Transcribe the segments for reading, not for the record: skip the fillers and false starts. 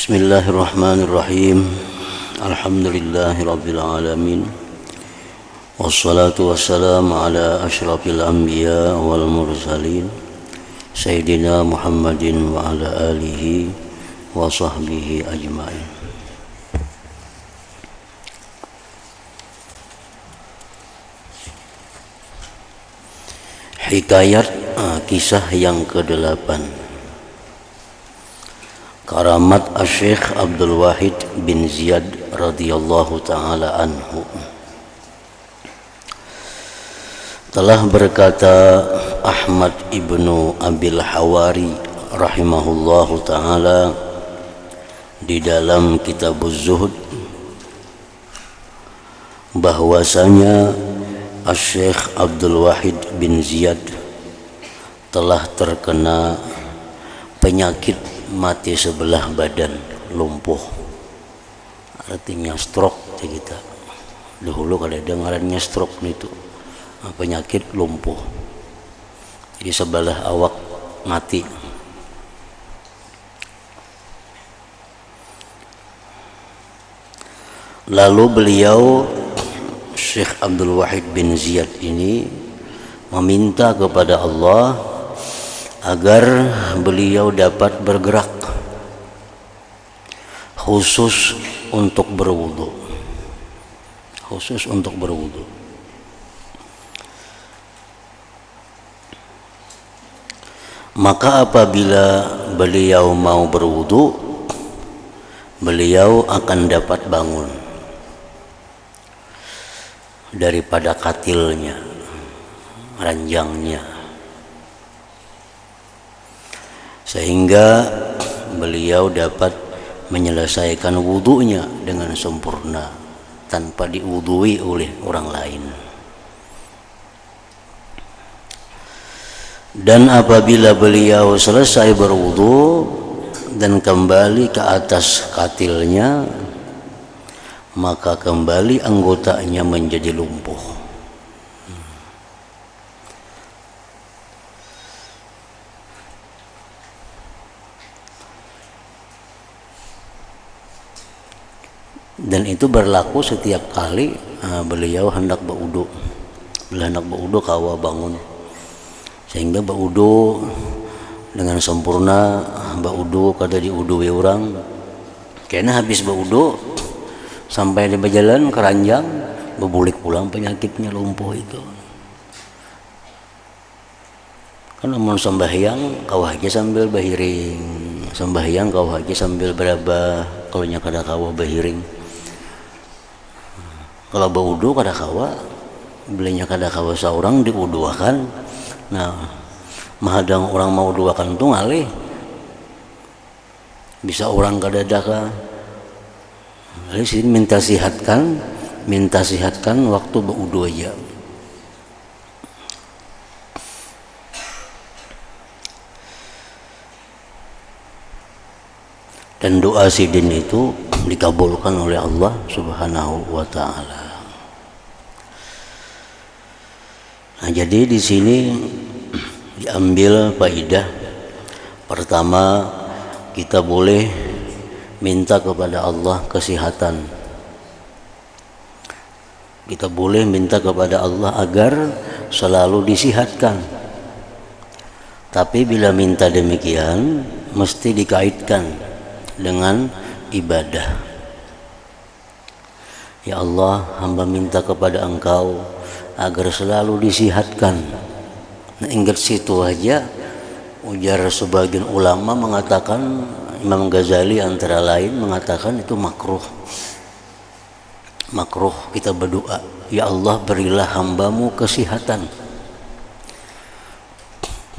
Bismillahirrahmanirrahim. Alhamdulillahirabbil alamin. Wassalatu wassalamu ala asyrafil anbiya wal mursalin Sayyidina Muhammadin wa ala alihi wa sahbihi ajma'in. Hikayat kisah yang ke-8. Karamat Asy-Syaikh Abdul Wahid bin Ziyad radhiyallahu ta'ala anhu. Telah berkata Ahmad ibnu Abil Hawari rahimahullahu ta'ala di dalam Kitabuz Zuhud bahwasanya Asy-Syaikh Abdul Wahid bin Ziyad telah terkena penyakit mati sebelah badan, lumpuh, artinya stroke kita. Dahulu kalau ada ngarannya stroke itu penyakit lumpuh, jadi sebelah awak mati. Lalu beliau Syekh Abdul Wahid bin Ziyad ini meminta kepada Allah agar beliau dapat bergerak khusus untuk berwudu, Maka apabila beliau mau berwudu, beliau akan dapat bangun daripada katilnya, ranjangnya, sehingga beliau dapat menyelesaikan wudunya dengan sempurna tanpa diwudui oleh orang lain. Dan apabila beliau selesai berwudu dan kembali ke atas katilnya, maka kembali anggotanya menjadi lumpuh. Dan itu berlaku setiap kali beliau hendak berwudu. Kawa bangun, sehingga berwudu dengan sempurna. Berwudu kada diwudui orang, karena habis berwudu sampai di berjalan keranjang, berbulik pulang penyakitnya lumpuh itu. Kan namun sembahyang kau aja sambil bahiring, sembahyang kau aja sambil berabah, kalau nya kada kawa bahiring. Kalau berwudu kada kawa, belinya kada kawa seorang diwuduakan. Nah, mahadang orang mau duakan tu ngalih, bisa orang kada daka. Lalu sini minta sihatkan waktu berwudu aja. Dan doa sidin itu dikabulkan oleh Allah Subhanahu wa ta'ala. Nah, jadi di sini diambil faidah. Pertama, kita boleh minta kepada Allah kesehatan. Kita boleh minta kepada Allah agar selalu disihatkan. Tapi bila minta demikian, mesti dikaitkan dengan ibadah. Ya Allah, hamba minta kepada Engkau agar selalu disihatkan. Nah, ingat situ aja, ujar sebagian ulama mengatakan, Imam Ghazali antara lain mengatakan itu makruh kita berdoa, ya Allah berilah hambamu kesehatan.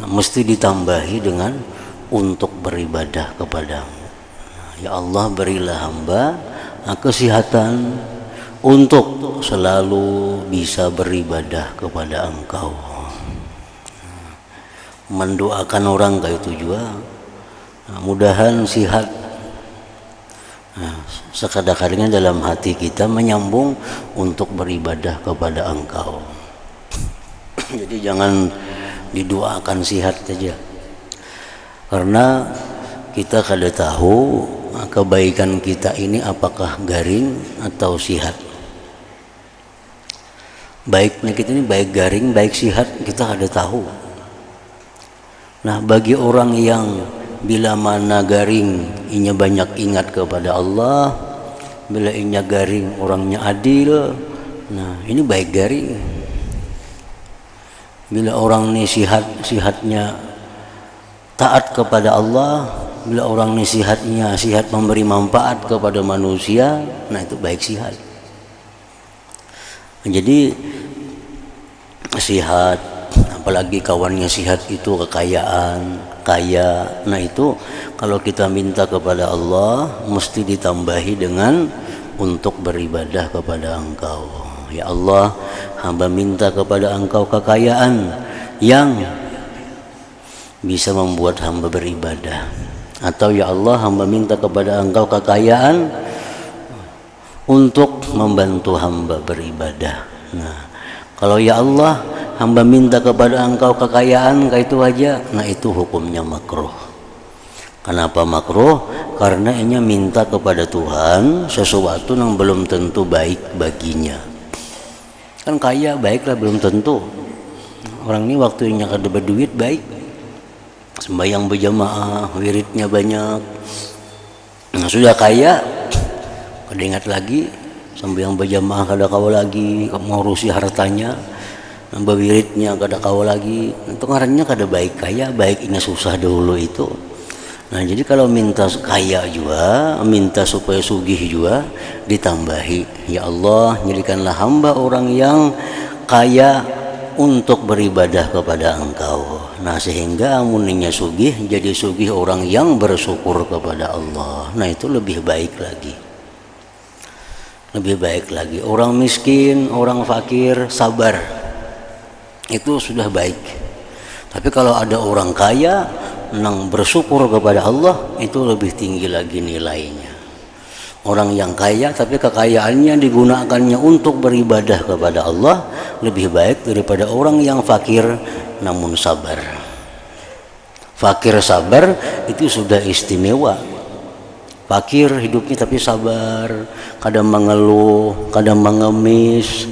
Nah, mesti ditambahi dengan untuk beribadah kepadamu. Ya Allah berilah hamba kesehatan untuk selalu bisa beribadah kepada Engkau. Mendoakan orang kayak itu juga, mudahan sihat. Sekadang-kadangnya dalam hati kita menyambung untuk beribadah kepada Engkau. Jadi jangan didoakan sihat saja, karena kita kada tahu kebaikan kita ini apakah garing atau sihat. Baiknya kita ini baik garing, baik sihat, kita ada tahu. Nah, bagi orang yang bila mana garing, inya banyak ingat kepada Allah, bila inya garing, orangnya adil, nah ini baik garing. Bila orang ini sihatnya taat kepada Allah, bila orang ini sihat memberi manfaat kepada manusia, nah itu baik sihat. Jadi sihat, apalagi kawannya sihat itu kekayaan, kaya. Nah itu kalau kita minta kepada Allah mesti ditambahi dengan untuk beribadah kepada Engkau. Ya Allah, hamba minta kepada Engkau kekayaan yang bisa membuat hamba beribadah. Atau ya Allah, hamba minta kepada Engkau kekayaan untuk membantu hamba beribadah. Nah, kalau ya Allah, hamba minta kepada Engkau kekayaan kayak itu aja, nah itu hukumnya makruh. Kenapa makruh? Karena inya minta kepada Tuhan sesuatu yang belum tentu baik baginya. Kan kaya baiklah belum tentu. Orang ini waktunya kada berduit baik, sembahyang berjamaah, wiridnya banyak. Nah, sudah kaya, kada ingat lagi, sembahyang berjamaah kada kawa lagi, mengurusi hartanya, nambah wiridnya kada kawa lagi. Itu ngarannya kada baik kaya, baik ini susah dahulu itu. Nah, jadi kalau minta kaya juga, minta supaya sugih juga, ditambahi, ya Allah, jadikanlah hamba orang yang kaya untuk beribadah kepada Engkau. Nah, sehingga amuninya sugih, jadi sugih orang yang bersyukur kepada Allah. Nah, itu lebih baik lagi. Lebih baik lagi. Orang miskin, orang fakir, sabar. Itu sudah baik. Tapi kalau ada orang kaya nang bersyukur kepada Allah, itu lebih tinggi lagi nilainya. Orang yang kaya tapi kekayaannya digunakannya untuk beribadah kepada Allah lebih baik daripada orang yang fakir namun sabar. Fakir sabar itu sudah istimewa. Fakir hidupnya tapi sabar, kadang mengeluh, kadang mengemis,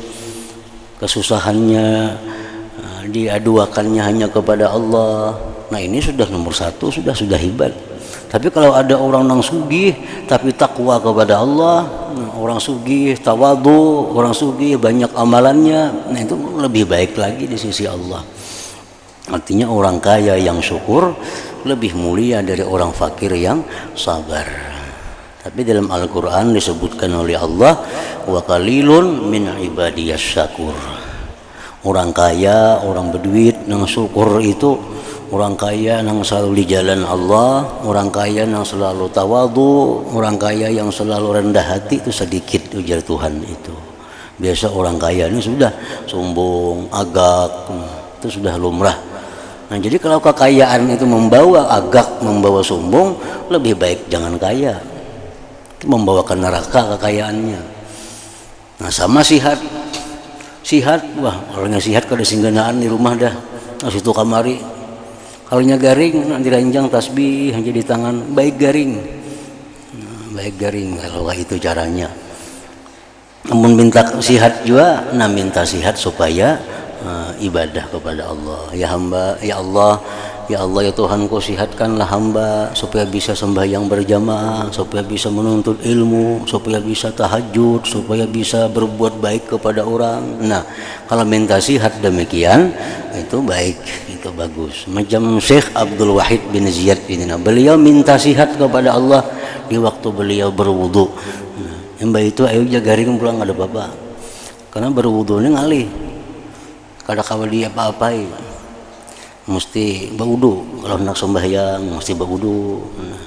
kesusahannya diaduakannya hanya kepada Allah. Nah, ini sudah nomor satu, sudah hebat. Tapi kalau ada orang yang sugih tapi takwa kepada Allah, orang sugih tawadu, orang sugih banyak amalannya, nah itu lebih baik lagi di sisi Allah. Artinya orang kaya yang syukur lebih mulia dari orang fakir yang sabar. Tapi dalam Al-Quran disebutkan oleh Allah, wa qalilun min ibadiyas syakur. Orang kaya, orang berduit yang syukur itu, orang kaya yang selalu di jalan Allah, orang kaya yang selalu tawadu, orang kaya yang selalu rendah hati itu sedikit, ujar Tuhan itu. Biasa orang kaya ini sudah sombong, agak, itu sudah lumrah. Nah, jadi kalau kekayaan itu membawa agak, membawa sombong, lebih baik jangan kaya. Itu membawa ke neraka kekayaannya. Nah, sama sihat. Sihat, wah orangnya sihat kada singganaan di rumah dah. Nah, situ kamari. Kalau nya garing, nanti ranjang tasbih hanya di tangan, baik garing. Nah, baik garing kalau itu caranya. Namun minta sihat juga, nah minta sihat supaya ibadah kepada Allah. Ya hamba, ya Allah, ya Allah ya Tuhanku, sihatkanlah hamba supaya bisa sembahyang berjamaah, supaya bisa menuntut ilmu, supaya bisa tahajud, supaya bisa berbuat baik kepada orang. Nah, kalau minta sihat demikian itu baik, itu bagus. Macam Syekh Abdul Wahid bin Ziyad ini, beliau minta sihat kepada Allah di waktu beliau berwudu. Nah, yang baik itu ayo garing pulang ada apa-apa. Karena berwudunya ngalih. Kada kawa dia apa-apai. Mesti berwudu. Kalau nak sembahyang mesti berwudu. Nah,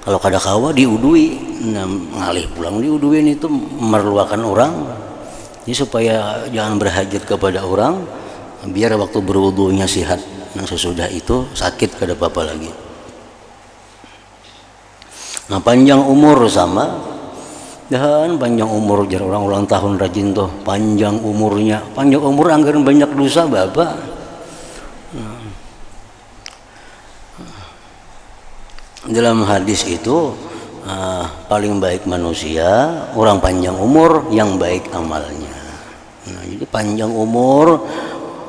kalau kada kawa diudui, nah, ngalih pulang diuduin itu memerlukan orang. Jadi supaya jangan berhajat kepada orang, biar waktu berwudunya sihat. Nah, sesudah itu sakit kada apa-apa lagi. Nah, panjang umur sama. Dan panjang umur jar orang ulang tahun rajin tuh, panjang umurnya. Panjang umur anggaran banyak dosa Bapak. Dalam hadis itu paling baik manusia, orang panjang umur yang baik amalnya. Nah, jadi panjang umur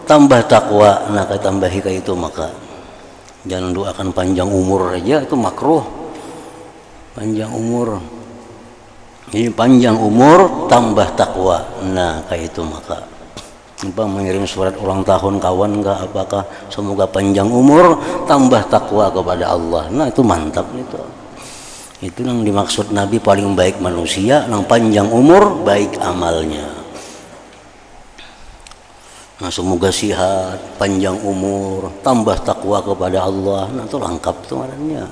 tambah takwa, nah tambahi kayak itu, maka jangan doakan panjang umur aja, itu makruh. Panjang umur, jadi panjang umur tambah takwa, nah kayak itu maka mengirim surat ulang tahun kawan enggak, apakah semoga panjang umur tambah takwa kepada Allah, nah itu mantap itu yang dimaksud Nabi paling baik manusia, yang panjang umur baik amalnya. Nah semoga sihat, panjang umur, tambah takwa kepada Allah, nah itu lengkap tuh adanya.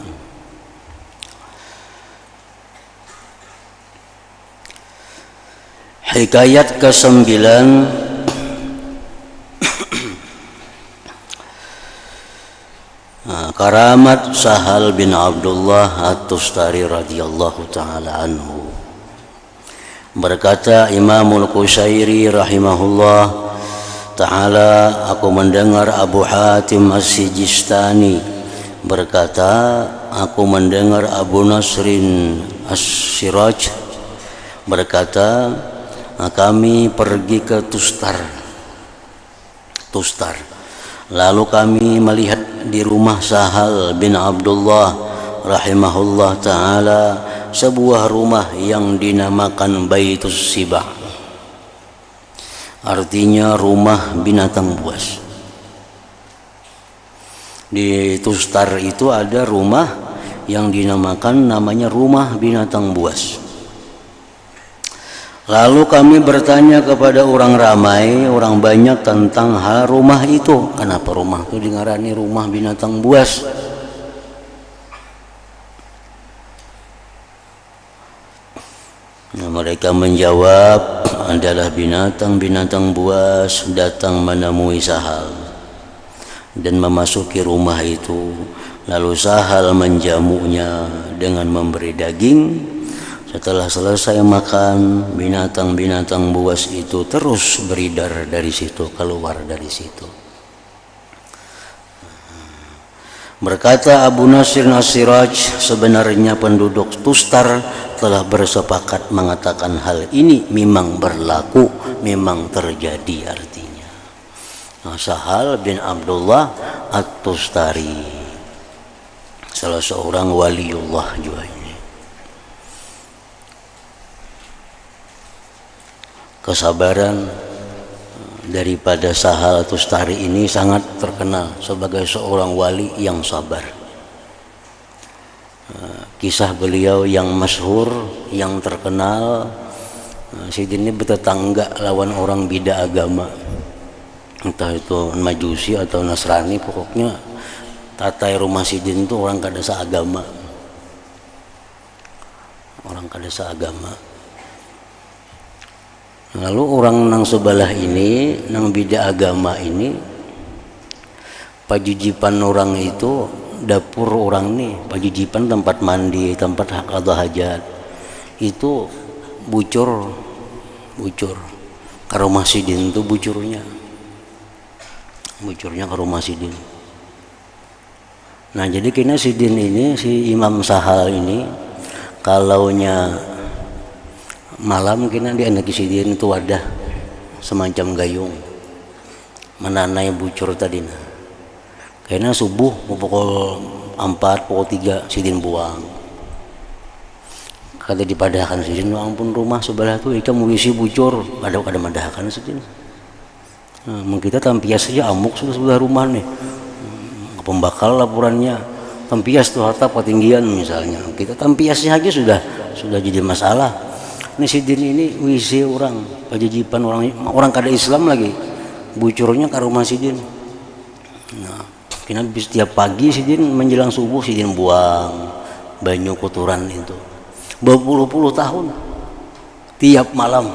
Hikayat ke-9 karamat Sahal bin Abdullah At-Tustari radhiyallahu taala anhu. Berkata Imamul Qushairi rahimahullah taala, aku mendengar Abu Hatim As-Sijistani berkata, aku mendengar Abu Nasrin As-Siraj berkata, kami pergi ke Tustar. Lalu kami melihat di rumah Sahal bin Abdullah rahimahullah ta'ala sebuah rumah yang dinamakan Baitus Sibah, artinya rumah binatang buas. Di Tustar itu ada rumah yang dinamakan namanya rumah binatang buas. Lalu kami bertanya kepada orang ramai, orang banyak tentang hal rumah itu. Kenapa rumah itu dingarani rumah binatang buas? Nah, mereka menjawab, adalah binatang-binatang buas datang menemui Sahal dan memasuki rumah itu. Lalu Sahal menjamunya dengan memberi daging. Setelah selesai makan, binatang-binatang buas itu terus beredar dari situ, keluar dari situ. Berkata Abu Nasir As-Siraj, sebenarnya penduduk Tustar telah bersepakat mengatakan hal ini memang berlaku, memang terjadi artinya. Sahal bin Abdullah At-Tustari, salah seorang waliullah juga ini. Kesabaran daripada Sahal Tustari ini sangat terkenal sebagai seorang wali yang sabar. Kisah beliau yang masyhur, yang terkenal, Sidin ini bertetangga lawan orang beda agama, entah itu Majusi atau Nasrani, pokoknya tatai rumah Sidin itu orang kada seagama, Lalu orang nang sebelah ini, nang beda agama ini, pajujipan orang itu, dapur orang nih, pajujipan tempat mandi, tempat qada hajat, itu bucur ke rumah Sidin itu bucurnya ke rumah Sidin. Nah jadi kena Sidin ini, si Imam Sahal ini, kalaunya malam kena di anak Sidin itu wadah semacam gayung menanai bucur tadi. Karena subuh pukul 4, pukul 3 Sidin buang. Kata dipadahkan Sidin, ampun rumah sebelah tuh ikan mengisi bucur, ada madahkan Sidin. Nah, kita tampias saja amuk sudah sebelah rumah nih. Pembakal laporannya tampias tuh harta ketinggian misalnya. Kita tampiasnya aja sudah jadi masalah. Ini Sidin ini wisi orang pajajipan orang kada Islam lagi, bucurnya ke rumah Sidin. Nah, kena setiap pagi Sidin menjelang subuh Sidin buang banyu kotoran itu berpuluh-puluh tahun tiap malam.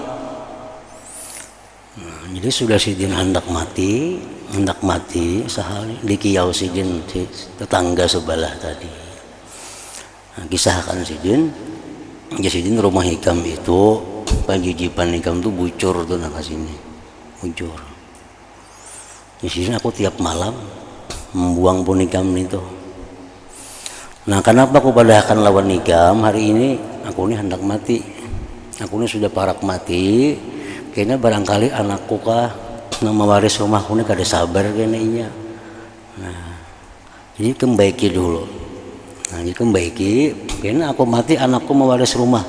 Nah, jadi sudah Sidin hendak mati Sahal di kiau Sidin, si tetangga sebelah tadi. Nah, kisahkan Sidin. Jadi rumah hikam itu, pajujipan hikam itu bucur tuh nak sini, bucur. Jadi aku tiap malam membuang pun hikam itu. Nah, kenapa aku padahkan lawan nikam hari ini? Aku ini hendak mati. Aku ini sudah parak mati. Kayaknya barangkali anakku kah nama waris rumahku ini kada sabar kayaknya. Nah, jadi kembaiki dulu. Nah, jadi kembaiki. Kayaknya aku mati anakku mewaris rumah.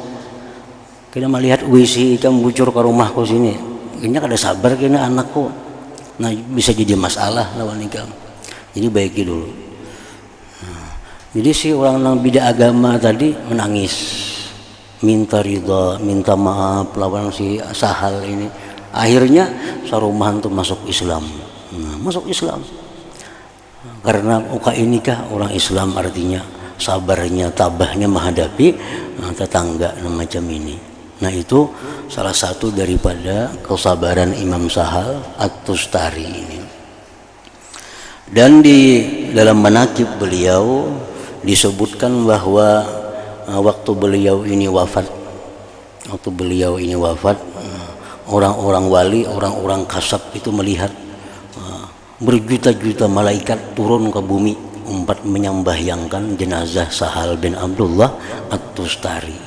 Kayaknya melihat WC ikan bucur ke rumahku sini. Kayaknya kada sabar kayaknya anakku. Nah, bisa jadi masalah lawan nikam. Jadi baiki dulu. Jadi si orang yang beda agama tadi menangis, minta ridha, minta maaf lawan si Sahal ini. Akhirnya Saruman tuh masuk Islam. Nah, masuk Islam. Karena uka ini kah orang Islam artinya sabarnya, tabahnya menghadapi tetangga macam ini. Nah, itu salah satu daripada kesabaran Imam Sahal At-Tustari ini. Dan di dalam manaqib beliau disebutkan bahwa waktu beliau ini wafat, orang-orang wali, orang-orang kasab itu melihat berjuta-juta malaikat turun ke bumi untuk menyembahyangkan jenazah Sahal bin Abdullah At-Tustari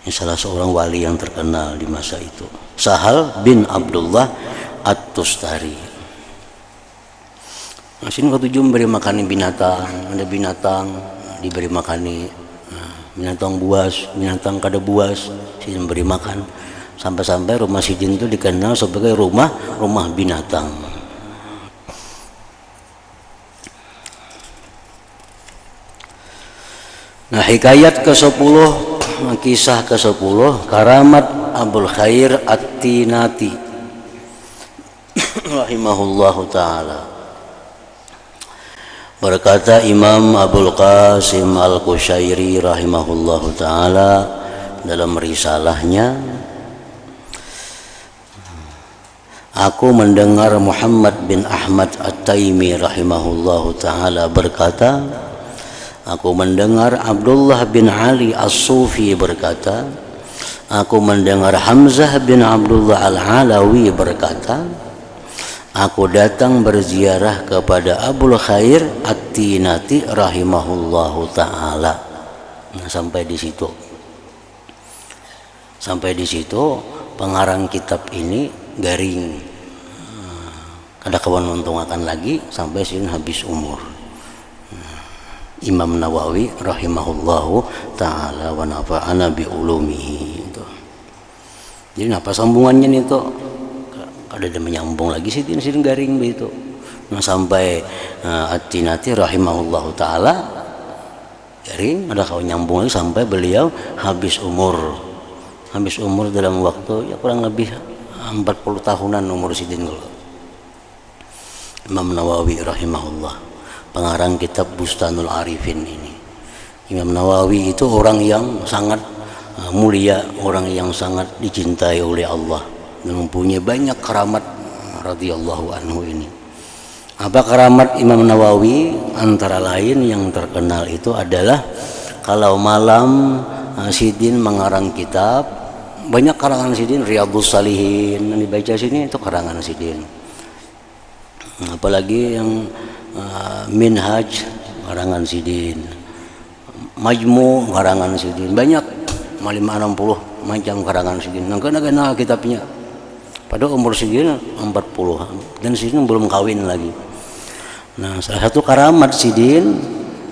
ini salah seorang wali yang terkenal di masa itu, Sahal bin Abdullah At-Tustari. Nah, sini ketujuh memberi makan binatang, ada binatang diberi makan binatang buas, binatang kada buas, sini memberi makan, sampai-sampai rumah Sidin itu dikenal sebagai rumah binatang. Nah, hikayat ke-10, kisah ke-10, karamat Abul Khair At-Tinati rahimahullahu ta'ala. Berkata Imam Abul Qasim Al-Qushairi rahimahullahu ta'ala dalam risalahnya, aku mendengar Muhammad bin Ahmad At-Taimi rahimahullahu ta'ala berkata, aku mendengar Abdullah bin Ali As-Sufi berkata, aku mendengar Hamzah bin Abdullah Al-Alawi berkata, aku datang berziarah kepada Abul Khair At-Tinati rahimahullahu ta'ala. Nah, sampai di situ pengarang kitab ini garing, kada kawan untungakan lagi sampai sini habis umur. Imam Nawawi rahimahullahu ta'ala wa nafa'ana bi ulumihi. Jadi apa sambungannya nih tuh? Ada menyambung lagi sini garing begitu. Nah, sampai At-Tinati rahimahullahu ta'ala garing, ada kau nyambung lagi sampai beliau habis umur dalam waktu ya kurang lebih 40 tahunan umur Sidin kalau Imam Nawawi rahimahullah, pengarang kitab Bustanul Arifin ini. Imam Nawawi itu orang yang sangat mulia, orang yang sangat dicintai oleh Allah dan mempunyai banyak keramat radhiyallahu anhu ini. Apa keramat Imam Nawawi? Antara lain yang terkenal itu adalah kalau malam Sidin mengarang kitab, banyak karangan Sidin, Riyadhus Shalihin yang dibaca sini itu karangan Sidin. Apalagi yang Minhaj karangan Sidin, Majmu karangan Sidin, banyak 60 macam karangan Sidin. Nang kitabnya. Pada umur Sidin 40 dan Sidin belum kawin lagi. Nah, salah satu karamat Sidin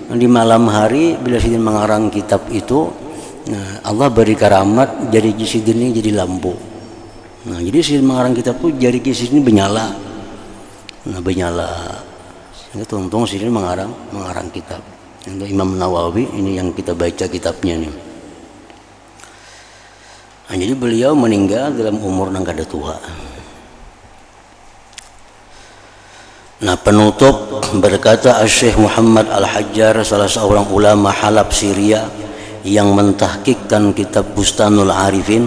di malam hari bila Sidin mengarang kitab itu, nah, Allah beri karamat jari Sidin ini jadi lampu. Nah, jadi Sidin mengarang kitab itu jari Sidin menyala. Nah, menyala. Itu untung Sidin mengarang kitab. Untuk Imam Nawawi ini yang kita baca kitabnya nih. Nah, jadi beliau meninggal dalam umur yang kada tua. Nah, penutup berkata Syekh Muhammad Al-Hajjar, salah seorang ulama Halab Syria yang mentahqiqkan kitab Bustanul Arifin.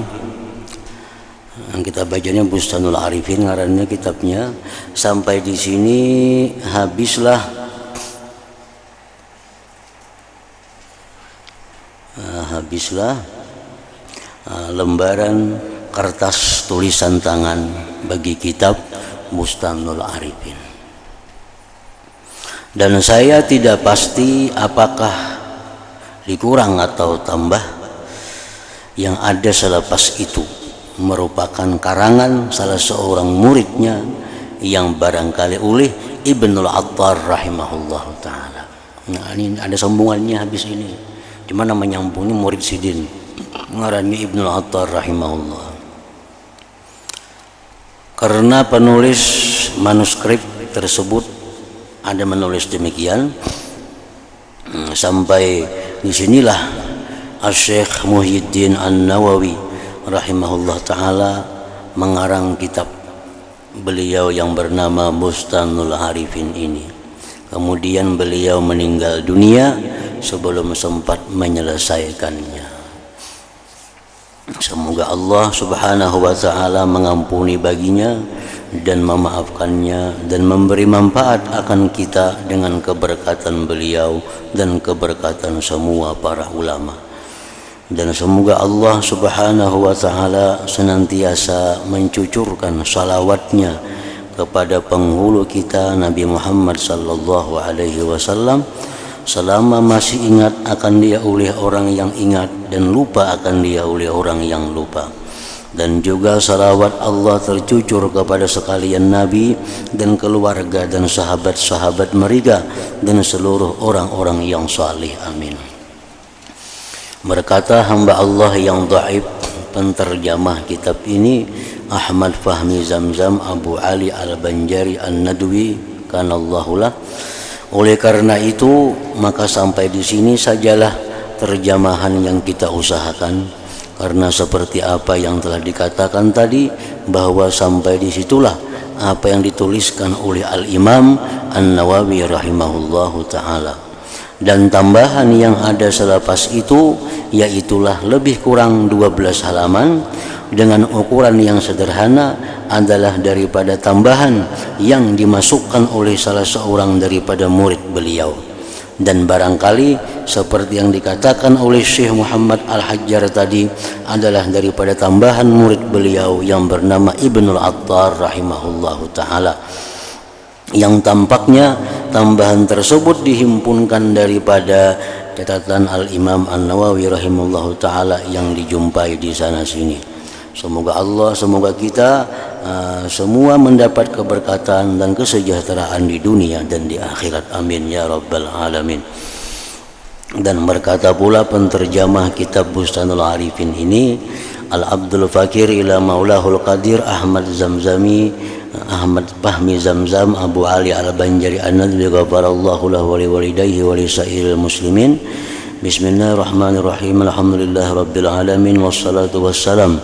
Yang kita bacanya Bustanul Arifin ngarannya kitabnya. Sampai di sini habislah lembaran kertas tulisan tangan bagi kitab Bustanul Arifin. Dan saya tidak pasti apakah dikurang atau tambah yang ada selepas itu merupakan karangan salah seorang muridnya yang barangkali oleh Ibnul Attar rahimahullah ta'ala. Nah, ini ada sambungannya habis ini. Dimana menyambung ini murid Sidin ngarannya Ibnul Attar rahimahullah. Karena penulis manuskrip tersebut ada menulis demikian, sampai disinilah Asy-Syaikh Muhyiddin An-Nawawi rahimahullah ta'ala mengarang kitab beliau yang bernama Bustanul Arifin ini. Kemudian beliau meninggal dunia sebelum sempat menyelesaikannya. Semoga Allah subhanahu wa ta'ala mengampuni baginya dan memaafkannya dan memberi manfaat akan kita dengan keberkatan beliau dan keberkatan semua para ulama. Dan semoga Allah subhanahu wa ta'ala senantiasa mencucurkan salawatnya kepada penghulu kita Nabi Muhammad sallallahu alaihi wasallam selama masih ingat akan dia oleh orang yang ingat dan lupa akan dia oleh orang yang lupa. Dan juga salawat Allah tercucur kepada sekalian Nabi dan keluarga dan sahabat-sahabat mereka dan seluruh orang-orang yang salih. Amin. Berkata hamba Allah yang dhaif, penterjemah kitab ini Ahmad Fahmi Zamzam Abu Ali Al-Banjari An-Nadwi kanallahu lah. Oleh karena itu maka sampai di sini sajalah terjemahan yang kita usahakan, karena seperti apa yang telah dikatakan tadi bahwa sampai disitulah apa yang dituliskan oleh Al-Imam An-Nawawi rahimahullahu ta'ala. Dan tambahan yang ada selepas itu yaitulah lebih kurang 12 halaman dengan ukuran yang sederhana adalah daripada tambahan yang dimasukkan oleh salah seorang daripada murid beliau. Dan barangkali seperti yang dikatakan oleh Syekh Muhammad Al-Hajjar tadi adalah daripada tambahan murid beliau yang bernama Ibnul Attar rahimahullahu ta'ala, yang tampaknya tambahan tersebut dihimpunkan daripada catatan Al-Imam An-Nawawi rahimahullahu ta'ala yang dijumpai di sana sini. Semoga Allah, semoga kita semua mendapat keberkatan dan kesejahteraan di dunia dan di akhirat. Amin ya rabbal alamin. Dan berkata pula penterjemah kitab Bustanul Arifin ini Al-Abdul Fakir ila Maulahul Qadir Ahmad Fahmi Zamzam Abu Ali Al-Banjari An-Nadwi ghafarallahu lahu wa liwalidayhi wa lisairil muslimin. Bismillahirrahmanirrahim. Alhamdulillah rabbil alamin wassalatu wassalam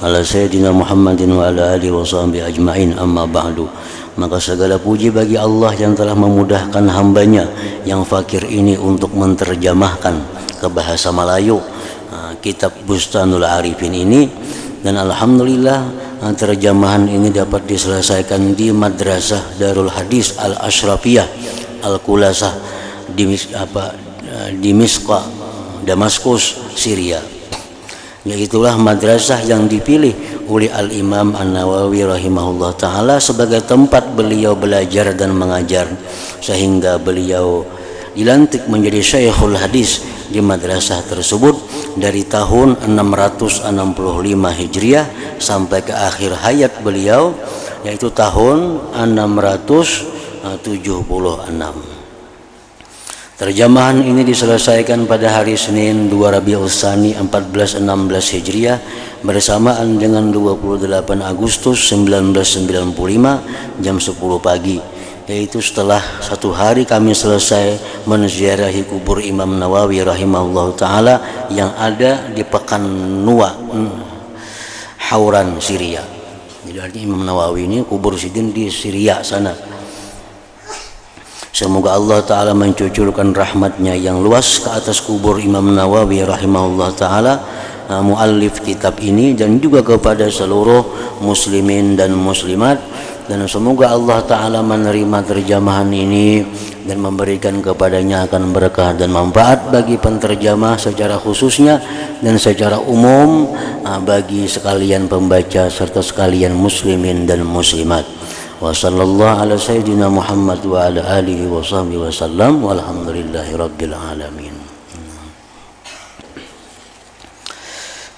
ala sayyidina Muhammadin wa ala alihi wa sahbihi ajma'in, amma ba'du. Maka segala puji bagi Allah yang telah memudahkan hambanya yang fakir ini untuk menterjemahkan ke bahasa Melayu kitab Bustanul Arifin ini. Dan alhamdulillah terjemahan ini dapat diselesaikan di Madrasah Darul Hadis Al-Ashrafiyah Al-Qulasah di Misqa, Damaskus, Syria. Yaitulah madrasah yang dipilih oleh Al-Imam An-Nawawi rahimahullah ta'ala sebagai tempat beliau belajar dan mengajar, sehingga beliau dilantik menjadi Syekhul Hadis di madrasah tersebut dari tahun 665 Hijriah sampai ke akhir hayat beliau, yaitu tahun 676. Terjemahan ini diselesaikan pada hari Senin 2 Rabiul Tsani 1416 Hijriah bersamaan dengan 28 Agustus 1995 jam 10 pagi, yaitu setelah satu hari kami selesai menziarahi kubur Imam Nawawi rahimahullah ta'ala yang ada di Pekan Nuwa, Hauran, Syria. Jadi artinya Imam Nawawi ini kubur sidin di Syria sana. Semoga Allah Ta'ala mencucurkan rahmatnya yang luas ke atas kubur Imam Nawawi rahimahullah ta'ala, muallif kitab ini, dan juga kepada seluruh muslimin dan muslimat. Dan semoga Allah Ta'ala menerima terjemahan ini dan memberikan kepadanya akan berkah dan manfaat bagi penterjemah secara khususnya dan secara umum bagi sekalian pembaca serta sekalian muslimin dan muslimat. wa sallallahu ala sayyidina Muhammad wa ala alihi wa sahbihi wa sallam walhamdulillahi rabbil alamin.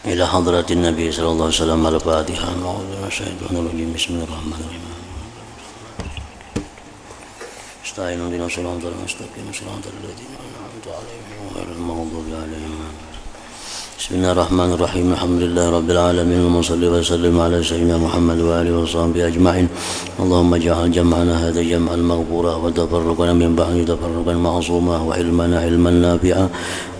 Ila hadratin Nabi sallallahu alaihi wasallam al-Fatihah. Bismillahirrahmanirrahim. Astagfirullahaladzim dina shiratal mustaqim shiratal ladzina an'amta 'alaihim ghairil maghdubi 'alaihim. Bismillahirrahmanirrahim. Alhamdulillahi rabbil alamin wa shalli wa sallim ala sayyidina Muhammad wa alihi wa sahbihi ajma'in. Allahumma ij'al jam'ana hadha jam'an maghfura wa tafarruqana min ba'di tafarruqan ma'suma wa ilmana ilman nafi'a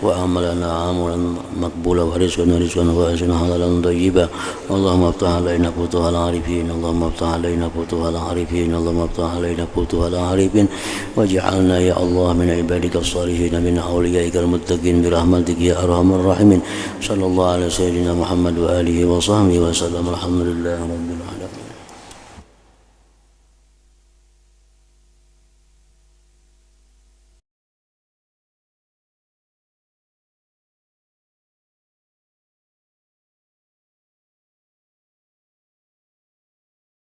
wa amalana amalan maqbula wa rizqana rizqan wasi'an halalan thayyiban. Allahumma iftah alaina futuhal arifin. Allahumma iftah alaina futuhal arifin. Allahumma iftah alaina futuhal arifin waj'alna ya Allah min ibadikas salihin min awliyaikal muttaqin bi rahmatika ya arhamar rahimin. Sallallahu alaihi sayyidina Muhammad wa alihi wa sahbihi wa sallam. Alhamdulillahi rabbil alamin.